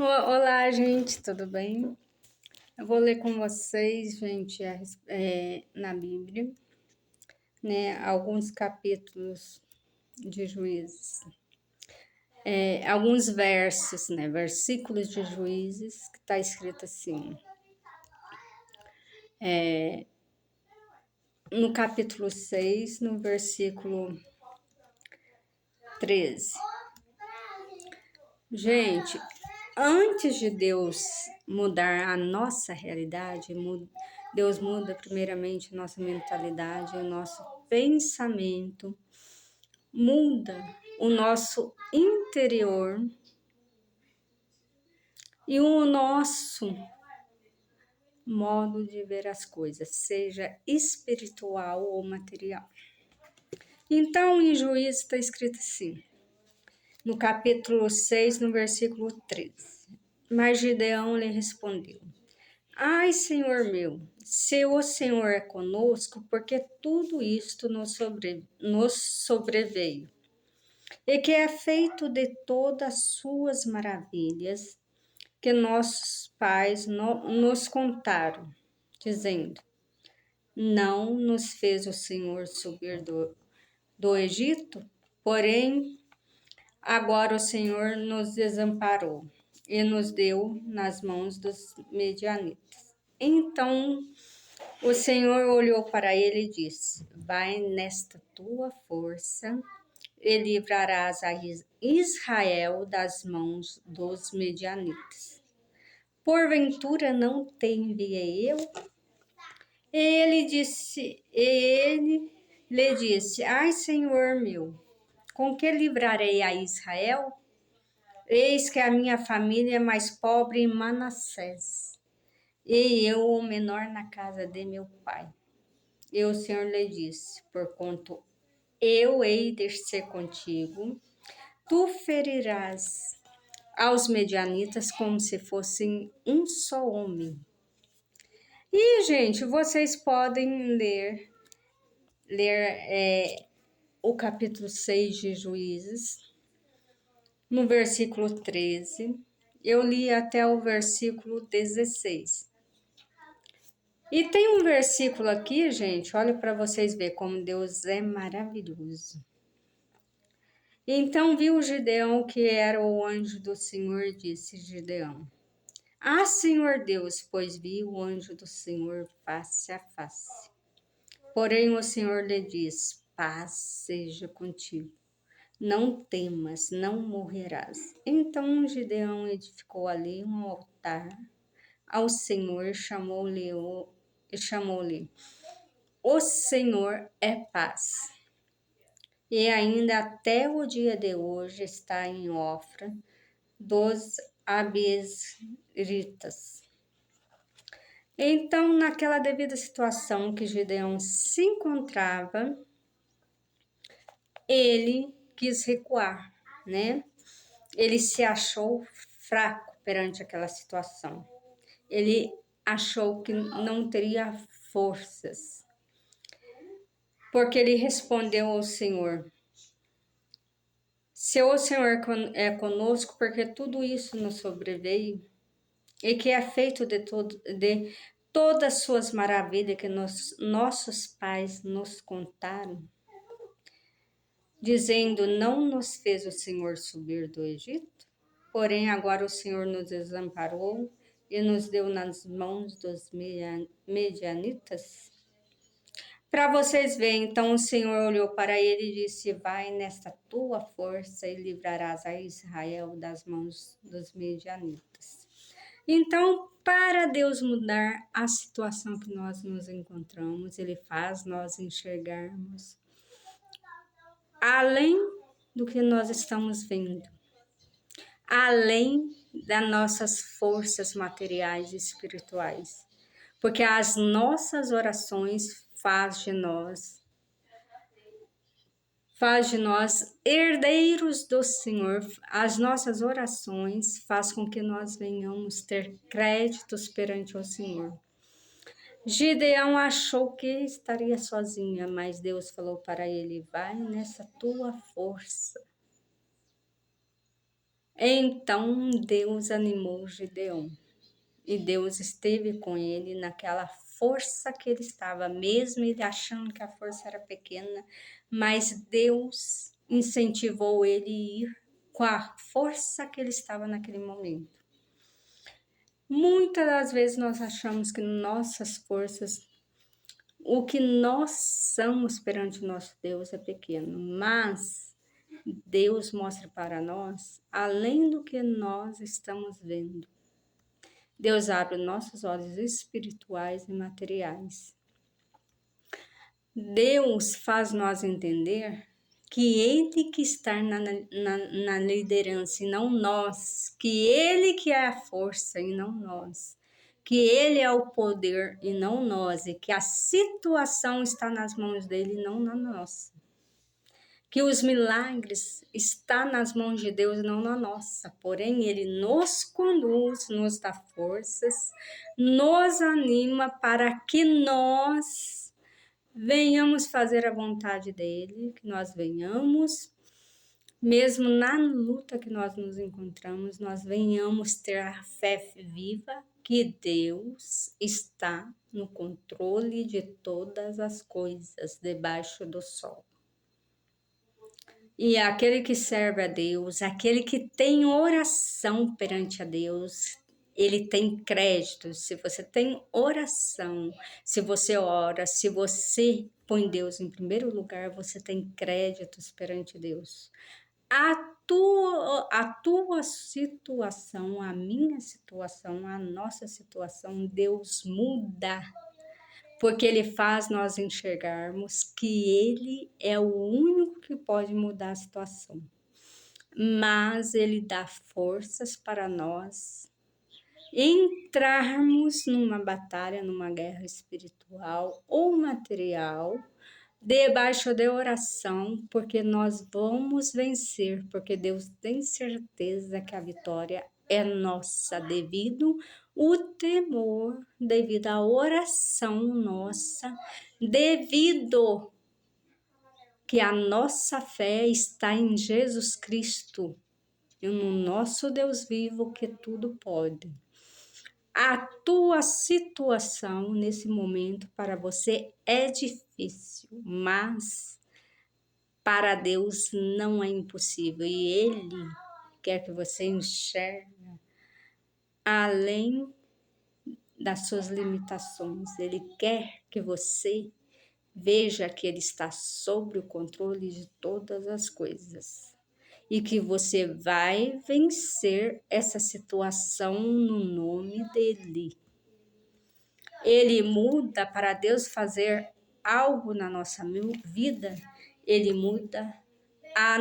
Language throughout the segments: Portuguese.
Olá, gente, tudo bem? Eu vou ler com vocês, gente, na Bíblia, né, alguns capítulos de Juízes, alguns versos, né, versículos de Juízes, que está escrito assim, no capítulo 6, no versículo 13. Gente, antes de Deus mudar a nossa realidade, Deus muda primeiramente a nossa mentalidade, o nosso pensamento, muda o nosso interior e o nosso modo de ver as coisas, seja espiritual ou material. Então, em Juízes está escrito assim, no capítulo 6, no versículo 13. Mas Gideão lhe respondeu: Ai, Senhor meu, se o Senhor é conosco, porque tudo isto nos sobreveio, e que é feito de todas as suas maravilhas, que nossos pais nos contaram, dizendo: Não nos fez o Senhor subir do Egito, porém agora o Senhor nos desamparou e nos deu nas mãos dos medianitas. Então o Senhor olhou para ele e disse: Vai nesta tua força e livrarás a Israel das mãos dos medianitas. Porventura não te enviei eu? Ele lhe disse: Ai, Senhor meu, com que livrarei a Israel? Eis que a minha família é mais pobre em Manassés, e eu o menor na casa de meu pai. E o Senhor lhe disse: Porquanto eu hei de ser contigo, tu ferirás aos medianitas como se fossem um só homem. E, gente, vocês podem ler o capítulo 6 de Juízes, no versículo 13. Eu li até o versículo 16. E tem um versículo aqui, gente, olha para vocês verem como Deus é maravilhoso. Então viu Gideão que era o anjo do Senhor e disse Gideão: Ah, Senhor Deus, pois vi o anjo do Senhor face a face. Porém o Senhor lhe diz: Paz seja contigo. Não temas, não morrerás. Então Gideão edificou ali um altar ao Senhor e chamou-lhe: O Senhor é paz. E ainda até o dia de hoje está em Ofra dos Abisritas. Então, naquela devida situação que Gideão se encontrava, ele quis recuar, né? Ele se achou fraco perante aquela situação. Ele achou que não teria forças, porque ele respondeu ao Senhor: Se o Senhor é conosco, porque tudo isso nos sobreveio, e que é feito de todas as suas maravilhas que nossos pais nos contaram, dizendo: Não nos fez o Senhor subir do Egito, porém agora o Senhor nos desamparou e nos deu nas mãos dos medianitas. Para vocês verem, então o Senhor olhou para ele e disse: Vai nesta tua força e livrarás a Israel das mãos dos medianitas. Então, para Deus mudar a situação que nós nos encontramos, Ele faz nós enxergarmos além do que nós estamos vendo, além das nossas forças materiais e espirituais, porque as nossas orações faz de nós herdeiros do Senhor. As nossas orações faz com que nós venhamos ter créditos perante o Senhor. Gideão achou que estaria sozinha, mas Deus falou para ele: Vai nessa tua força. Então Deus animou Gideão. E Deus esteve com ele naquela força que ele estava, mesmo ele achando que a força era pequena, mas Deus incentivou ele a ir com a força que ele estava naquele momento. Muitas das vezes nós achamos que nossas forças, o que nós somos perante o nosso Deus é pequeno, mas Deus mostra para nós além do que nós estamos vendo. Deus abre nossos olhos espirituais e materiais. Deus faz nós entender que Ele que está na liderança e não nós, que Ele que é a força e não nós, que Ele é o poder e não nós, e que a situação está nas mãos dEle e não na nossa. Que os milagres estão nas mãos de Deus e não na nossa. Porém, Ele nos conduz, nos dá forças, nos anima para que nós venhamos fazer a vontade dEle, que nós venhamos, mesmo na luta que nós nos encontramos, nós venhamos ter a fé viva que Deus está no controle de todas as coisas debaixo do sol. E aquele que serve a Deus, aquele que tem oração perante a Deus, ele tem crédito. Se você tem oração, se você ora, se você põe Deus em primeiro lugar, você tem créditos perante Deus. A tua situação, a minha situação, a nossa situação, Deus muda. Porque Ele faz nós enxergarmos que Ele é o único que pode mudar a situação. Mas Ele dá forças para nós entrarmos numa batalha, numa guerra espiritual ou material, debaixo de oração, porque nós vamos vencer, porque Deus tem certeza que a vitória é nossa, devido o temor, devido à oração nossa, devido que a nossa fé está em Jesus Cristo e no nosso Deus vivo que tudo pode. A tua situação nesse momento para você é difícil, mas para Deus não é impossível e Ele quer que você enxergue além das suas limitações. Ele quer que você veja que Ele está sob o controle de todas as coisas e que você vai vencer essa situação no nome dEle. Ele muda para Deus fazer algo na nossa vida, Ele muda a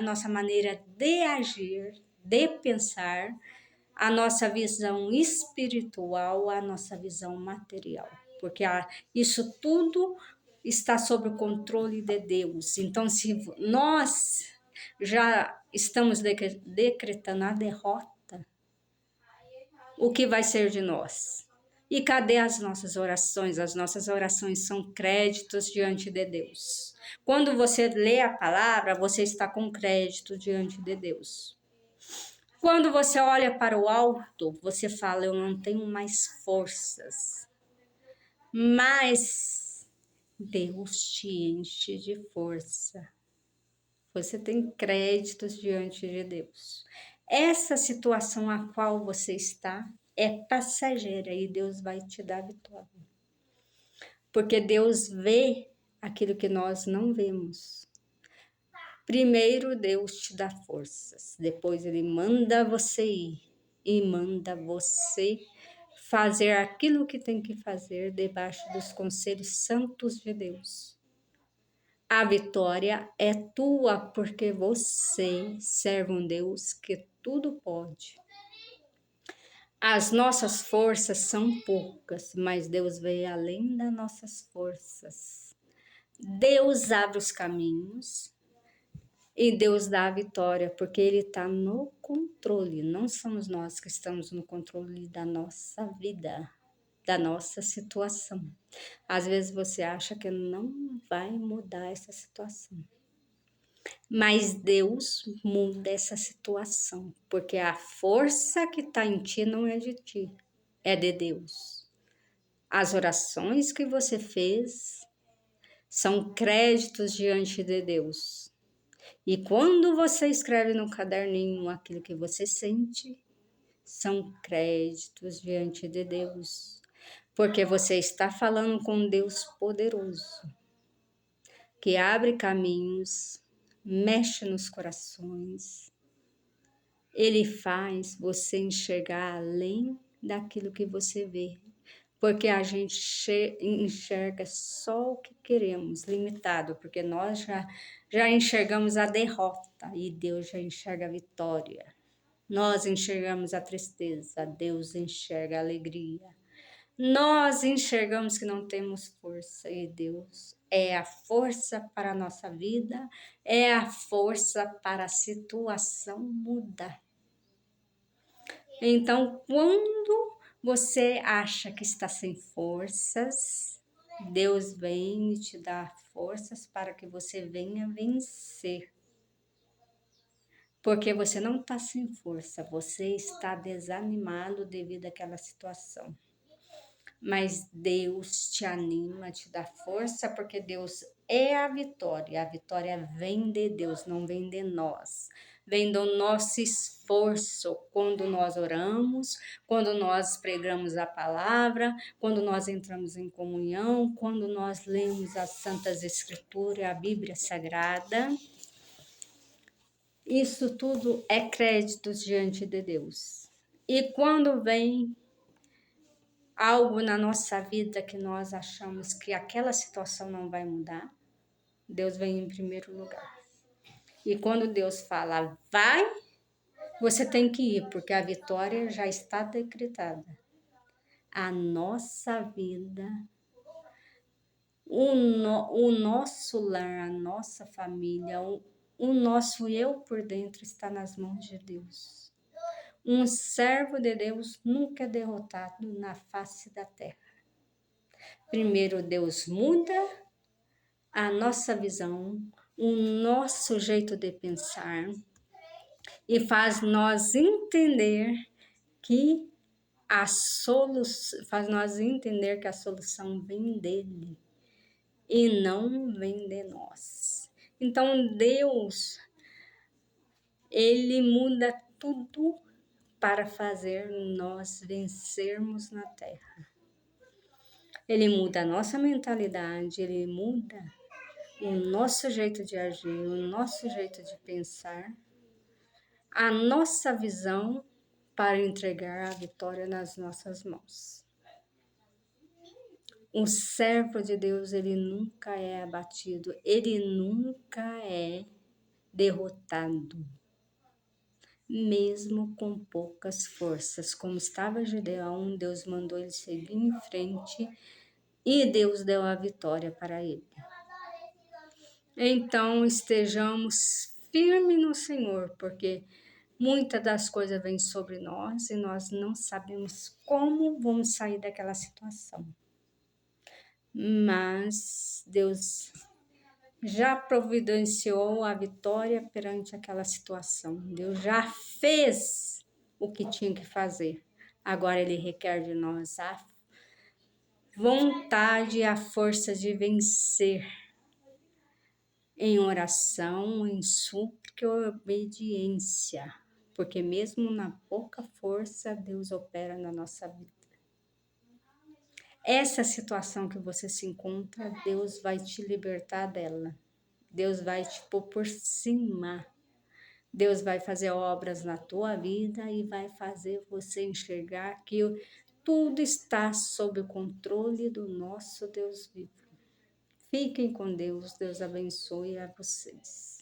nossa maneira de agir, de pensar, a nossa visão espiritual, a nossa visão material. Porque isso tudo está sob o controle de Deus. Então, se nós já estamos decretando a derrota, o que vai ser de nós? E cadê as nossas orações? As nossas orações são créditos diante de Deus. Quando você lê a palavra, você está com crédito diante de Deus. Quando você olha para o alto, você fala, eu não tenho mais forças. Mas Deus te enche de força. Você tem créditos diante de Deus. Essa situação a qual você está é passageira e Deus vai te dar vitória. Porque Deus vê aquilo que nós não vemos. Primeiro Deus te dá forças, depois Ele manda você ir e manda você fazer aquilo que tem que fazer debaixo dos conselhos santos de Deus. A vitória é tua porque você serve um Deus que tudo pode. As nossas forças são poucas, mas Deus vê além das nossas forças. Deus abre os caminhos e Deus dá a vitória, porque Ele está no controle. Não somos nós que estamos no controle da nossa vida, da nossa situação. Às vezes você acha que não vai mudar essa situação. Mas Deus muda essa situação, porque a força que está em ti não é de ti, é de Deus. As orações que você fez são créditos diante de Deus. E quando você escreve no caderninho aquilo que você sente, são créditos diante de Deus. Porque você está falando com Deus poderoso, que abre caminhos, mexe nos corações. Ele faz você enxergar além daquilo que você vê. Porque a gente enxerga só o que queremos, limitado, porque nós já enxergamos a derrota e Deus já enxerga a vitória. Nós enxergamos a tristeza, Deus enxerga a alegria. Nós enxergamos que não temos força e Deus é a força para a nossa vida, é a força para a situação mudar. Então, quando você acha que está sem forças, Deus vem e te dá forças para que você venha vencer. Porque você não está sem força, você está desanimado devido àquela situação. Mas Deus te anima, te dá força, porque Deus é a vitória. A vitória vem de Deus, não vem de nós. Vem do nosso esforço quando nós oramos, quando nós pregamos a palavra, quando nós entramos em comunhão, quando nós lemos as Santas Escrituras, a Bíblia Sagrada. Isso tudo é crédito diante de Deus. E quando vem algo na nossa vida que nós achamos que aquela situação não vai mudar, Deus vem em primeiro lugar. E quando Deus fala, vai, você tem que ir, porque a vitória já está decretada. A nossa vida, o nosso lar, a nossa família, o nosso eu por dentro está nas mãos de Deus. Um servo de Deus nunca é derrotado na face da terra. Primeiro Deus muda a nossa visão, o nosso jeito de pensar e faz nós entender que a solução vem dele e não vem de nós. Então Deus, ele muda tudo para fazer nós vencermos na terra. Ele muda a nossa mentalidade, ele muda o nosso jeito de agir, o nosso jeito de pensar, a nossa visão para entregar a vitória nas nossas mãos. O servo de Deus, ele nunca é abatido, ele nunca é derrotado, mesmo com poucas forças. Como estava Gideão, Deus mandou ele seguir em frente e Deus deu a vitória para ele. Então, estejamos firmes no Senhor, porque muitas das coisas vêm sobre nós e nós não sabemos como vamos sair daquela situação. Mas Deus já providenciou a vitória perante aquela situação. Deus já fez o que tinha que fazer. Agora Ele requer de nós a vontade e a força de vencer em oração, em súplica e obediência, porque mesmo na pouca força, Deus opera na nossa vida. Essa situação que você se encontra, Deus vai te libertar dela. Deus vai te pôr por cima. Deus vai fazer obras na tua vida e vai fazer você enxergar que tudo está sob o controle do nosso Deus vivo. Fiquem com Deus, Deus abençoe a vocês.